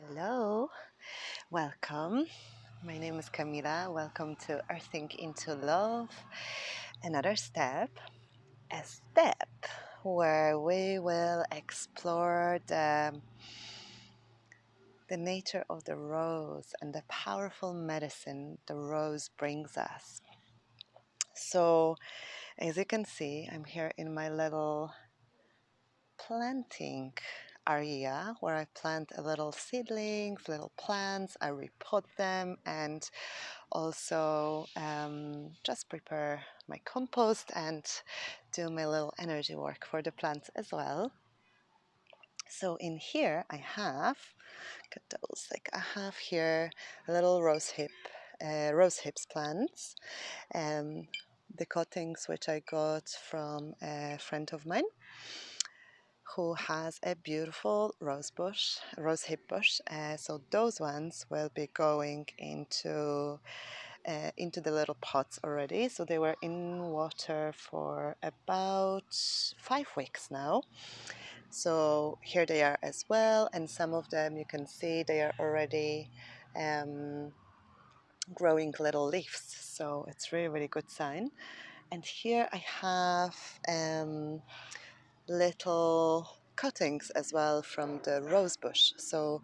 Hello, welcome. My name is Camila. Welcome to Earthing into Love. Another step, a step where we will explore the nature of the rose and the powerful medicine the rose brings us. So, as you can see, I'm here in my little planting area where I plant a little seedlings, little plants. I repot them and also just prepare my compost and do my little energy work for the plants as well. So in here I have, look at those, like I have here a little rose hips plants, um, the cuttings which I got from a friend of mine who has a beautiful rose hip bush. So those ones will be going into the little pots already. So they were in water for about 5 weeks now. So here they are as well, and some of them you can see they are already growing little leaves. So it's really, really good sign. And here I have little cuttings as well from the rose bush. So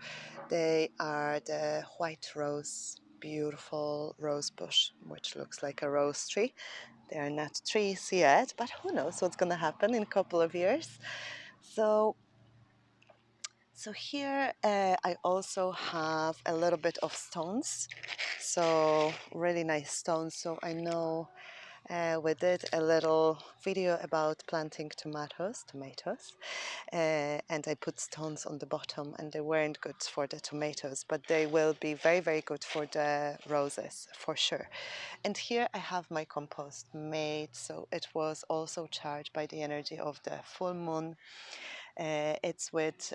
they are the white rose, beautiful rose bush, which looks like a rose tree. They are not trees yet, but who knows what's going to happen in a couple of years. So here I also have a little bit of stones. So really nice stones. So I know we did a little video about planting tomatoes, and I put stones on the bottom, and they weren't good for the tomatoes, but they will be very, very good for the roses for sure. And here I have my compost made, so it was also charged by the energy of the full moon. It's with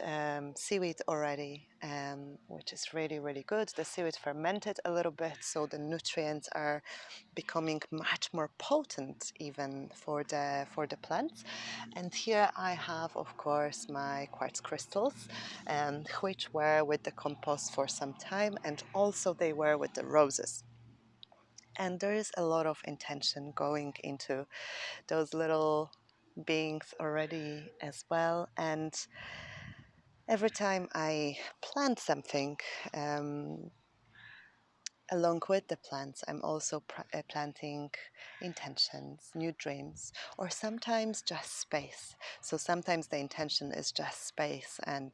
seaweed already, which is really, really good. The seaweed fermented a little bit, so the nutrients are becoming much more potent even for the plants. And here I have, of course, my quartz crystals, which were with the compost for some time, and also they were with the roses. And there is a lot of intention going into those little beings already as well. And every time I plant something, along with the plants, I'm also planting intentions, new dreams, or sometimes just space. So sometimes the intention is just space and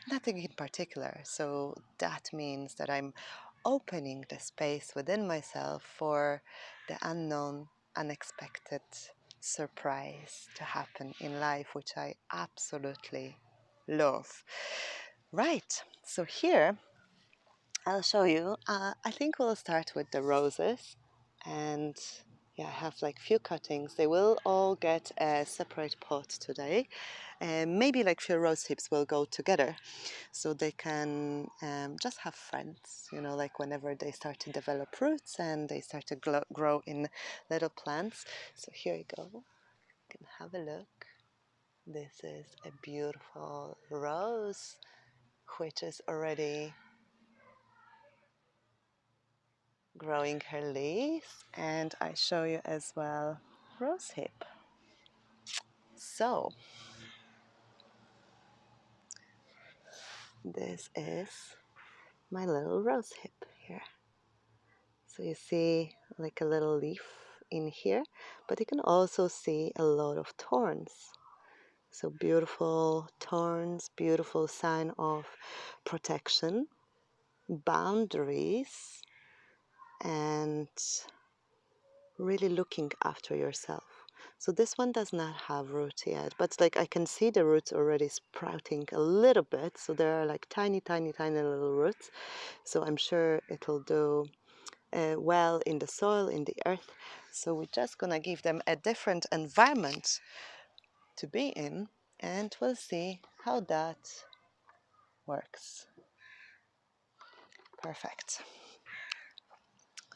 nothing in particular. So that means that I'm opening the space within myself for the unknown, unexpected surprise to happen in life, which I absolutely love. Right, so here I'll show you. I think we'll start with the roses, and yeah, I have like few cuttings. They will all get a separate pot today, and maybe like few rose hips will go together, so they can just have friends. You know, like whenever they start to develop roots and they start to grow in little plants. So here you go. You can have a look. This is a beautiful rose, which is already growing her leaves, and I show you as well rosehip. So this is my little rosehip here. So you see like a little leaf in here, but you can also see a lot of thorns. So beautiful thorns, beautiful sign of protection, boundaries, and really looking after yourself. So this one does not have roots yet, but like I can see the roots already sprouting a little bit. So there are like tiny, tiny, tiny little roots. So I'm sure it'll do well in the soil, in the earth. So we're just gonna give them a different environment to be in, and we'll see how that works. Perfect.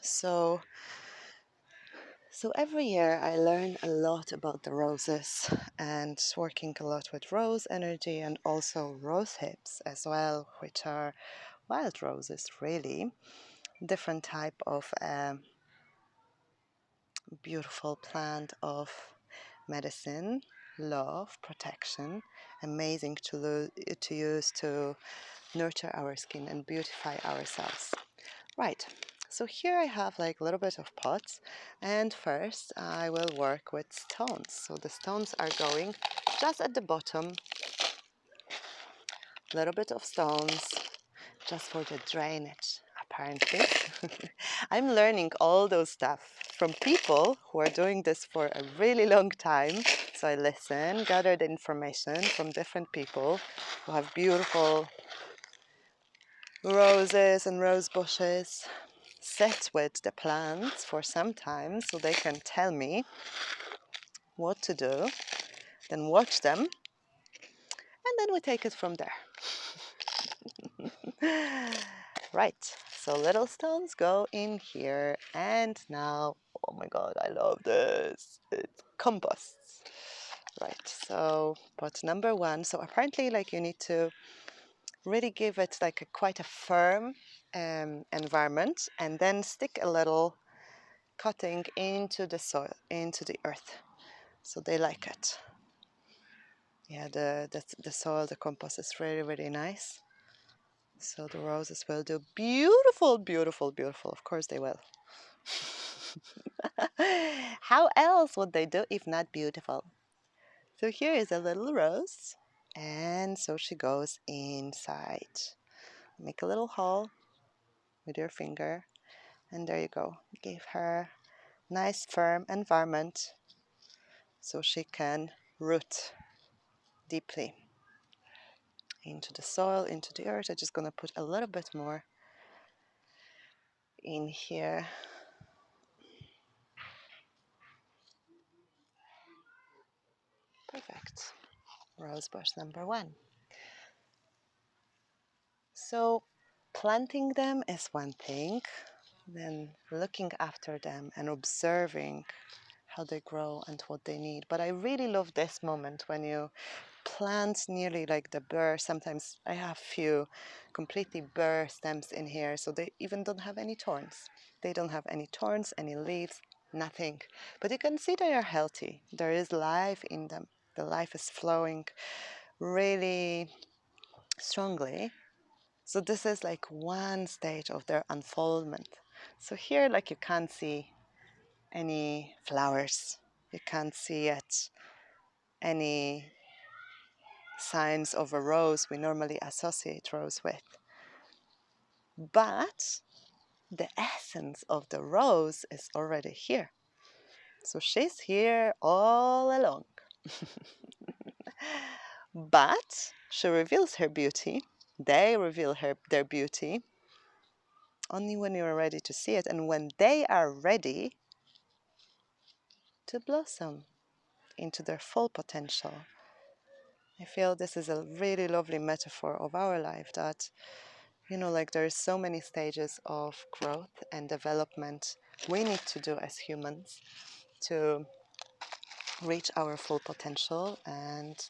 So So every year I learn a lot about the roses and working a lot with rose energy and also rose hips as well, which are wild roses really. Different type of beautiful plant of medicine, love, protection, amazing to use to nurture our skin and beautify ourselves. Right, so here I have like a little bit of pots, and first I will work with stones. So the stones are going just at the bottom, a little bit of stones just for the drainage, apparently. I'm learning all those stuff from people who are doing this for a really long time. So I listen, gather the information from different people who have beautiful roses and rose bushes, sit with the plants for some time so they can tell me what to do, then watch them, and then we take it from there. Right, so little stones go in here, and now, oh my god, I love this. It's compost. Right, so pot number one. So apparently, like you need to really give it like quite a firm environment, and then stick a little cutting into the soil, into the earth. So they like it. Yeah, the soil, the compost is really, really nice. So the roses will do beautiful, beautiful, beautiful. Of course they will. How else would they do if not beautiful? So here is a little rose. And so she goes inside. Make a little hole with your finger. And there you go. Give her nice firm environment so she can root deeply into the soil, into the earth. I'm just gonna put a little bit more in here. Perfect. Rose bush number one. So planting them is one thing, then looking after them and observing how they grow and what they need. But I really love this moment when you plant nearly like the bare. Sometimes I have few completely bare stems in here, so they even don't have any thorns. They don't have any thorns, any leaves, nothing. But you can see they are healthy. There is life in them. The life is flowing really strongly. So this is like one stage of their unfoldment. So here, like you can't see any flowers. You can't see yet any signs of a rose we normally associate rose with. But the essence of the rose is already here. So she's here all along. But she reveals her beauty. They reveal their beauty only when you're ready to see it and when they are ready to blossom into their full potential. I feel this is a really lovely metaphor of our life that, you know, like there's so many stages of growth and development we need to do as humans to reach our full potential and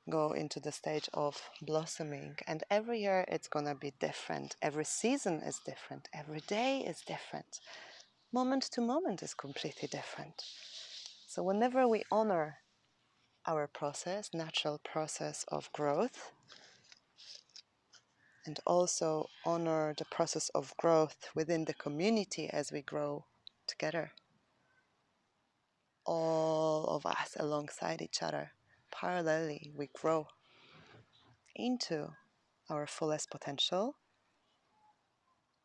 go into the stage of blossoming. And every year it's gonna be different. Every season is different. Every day is different. Moment to moment is completely different. So whenever we honor our process, natural process of growth, and also honor the process of growth within the community as we grow together, all of us alongside each other, parallelly, we grow into our fullest potential,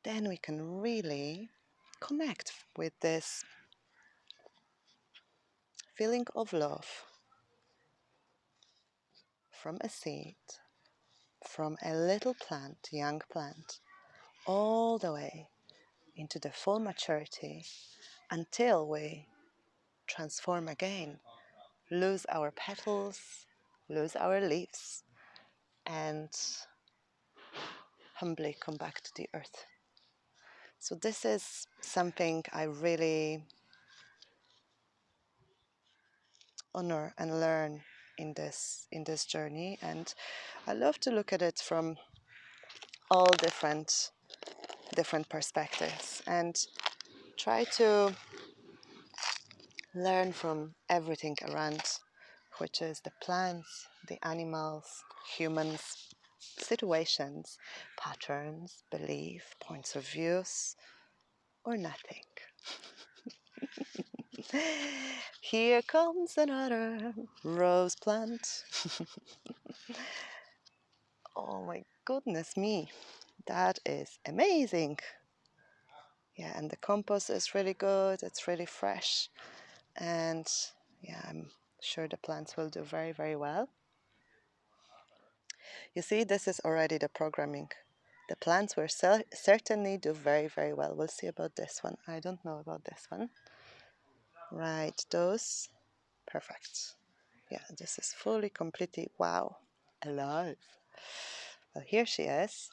then we can really connect with this feeling of love from a seed, from a little plant, young plant, all the way into the full maturity until we transform again, lose our petals, lose our leaves, and humbly come back to the earth. So this is something I really honor and learn in this journey. And I love to look at it from all different perspectives and try to learn from everything around, which is the plants, the animals, humans, situations, patterns, belief, points of views, or nothing. Here comes another rose plant. Oh my goodness me, that is amazing. Yeah, and the compost is really good, it's really fresh, and yeah, I'm sure the plants will do very, very well. You see, this is already the programming. The plants will certainly do very, very well. We'll see about this one. I don't know about this one. Right, those, perfect. Yeah, this is fully, completely, wow, alive. Well, here she is.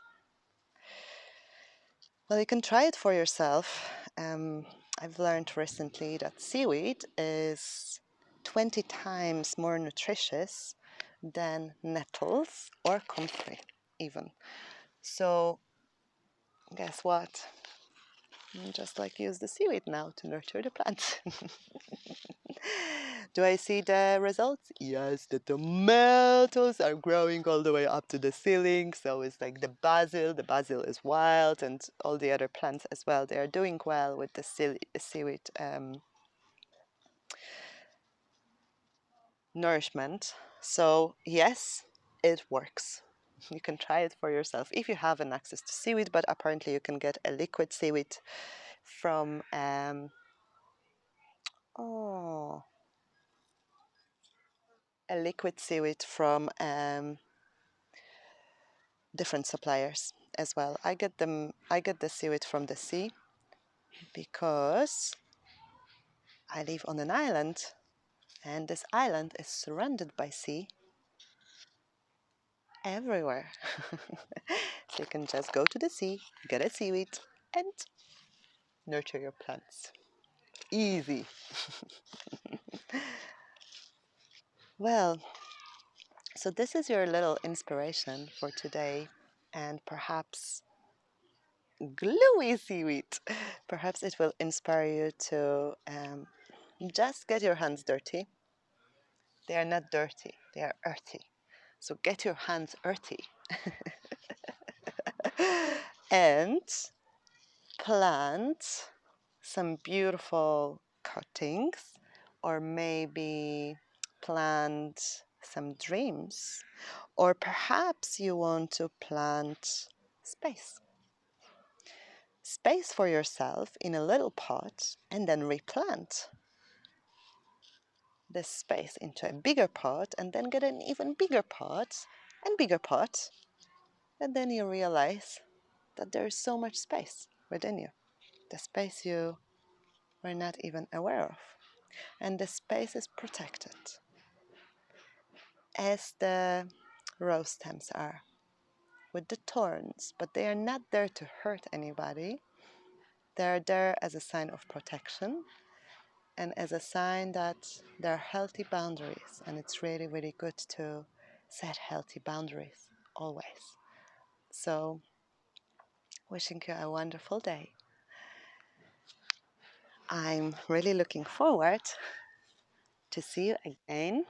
Well, you can try it for yourself. I've learned recently that seaweed is 20 times more nutritious than nettles or comfrey, even. So, guess what? Just like use the seaweed now to nurture the plants. Do I see the results? Yes, the tomatoes are growing all the way up to the ceiling. So it's like the basil is wild, and all the other plants as well. They are doing well with the seaweed nourishment. So yes, it works. You can try it for yourself if you have an access to seaweed, but apparently you can get a liquid seaweed from oh, a liquid seaweed from different suppliers as well. I get the seaweed from the sea because I live on an island, and this island is surrounded by sea everywhere. So you can just go to the sea, get a seaweed, and nurture your plants. Easy. Well, so this is your little inspiration for today, and perhaps gluey seaweed. Perhaps it will inspire you to just get your hands dirty. They are not dirty, they are earthy. So get your hands earthy and plant some beautiful cuttings, or maybe plant some dreams, or perhaps you want to plant space. Space for yourself in a little pot, and then replant this space into a bigger pot, and then get an even bigger pot and bigger pot, and then you realize that there is so much space within you, the space you were not even aware of. And the space is protected, as the rose stems are, with the thorns, but they are not there to hurt anybody. They are there as a sign of protection and as a sign that there are healthy boundaries, and it's really, really good to set healthy boundaries always. So, wishing you a wonderful day. I'm really looking forward to see you again.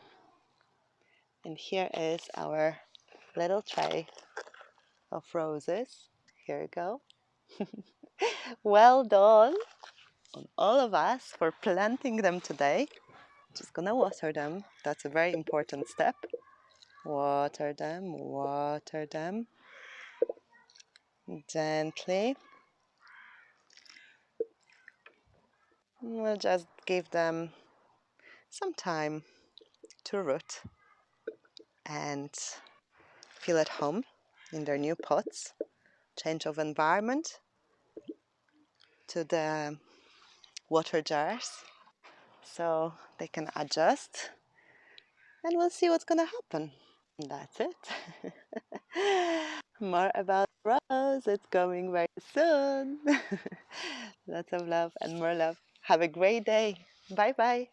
And here is our little tray of roses. Here you go. Well done on all of us for planting them today. Just gonna water them. That's a very important step. Water them gently. We'll just give them some time to root and feel at home in their new pots. Change of environment to the water jars so they can adjust, and we'll see what's gonna happen. That's it. More about Rose. It's coming very soon. Lots of love and more love. Have a great day. Bye bye.